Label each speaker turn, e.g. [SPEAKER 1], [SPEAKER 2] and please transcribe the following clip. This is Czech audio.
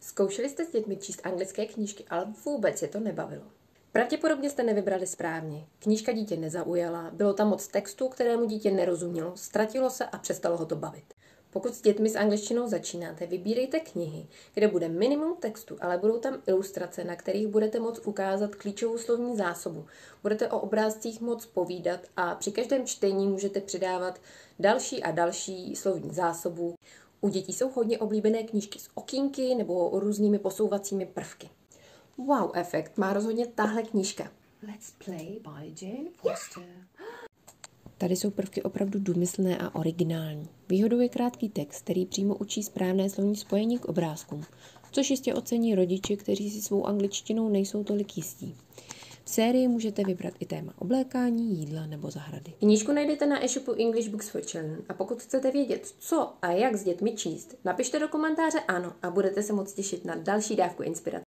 [SPEAKER 1] Zkoušeli jste s dětmi číst anglické knížky, ale vůbec je to nebavilo. Pravděpodobně jste nevybrali správně. Knížka dítě nezaujala, bylo tam moc textu, kterému dítě nerozumělo, ztratilo se a přestalo ho to bavit. Pokud s dětmi s angličtinou začínáte, vybírejte knihy, kde bude minimum textu, ale budou tam ilustrace, na kterých budete moct ukázat klíčovou slovní zásobu. Budete o obrázcích moc povídat a při každém čtení můžete přidávat další a další slovní zásobu. U dětí jsou hodně oblíbené knížky s okýnky nebo různými posouvacími prvky. Wow efekt má rozhodně tahle knížka.
[SPEAKER 2] Let's Play by Jane Foster.
[SPEAKER 1] Tady jsou prvky opravdu důmyslné a originální. Výhodou je krátký text, který přímo učí správné slovní spojení k obrázkům, což jistě ocení rodiči, kteří si svou angličtinou nejsou tolik jistí. V sérii můžete vybrat i téma oblékání, jídla nebo zahrady. Knížku najdete na e-shopu English Books for Children a pokud chcete vědět, co a jak s dětmi číst, napište do komentáře ano a budete se moc těšit na další dávku inspirace.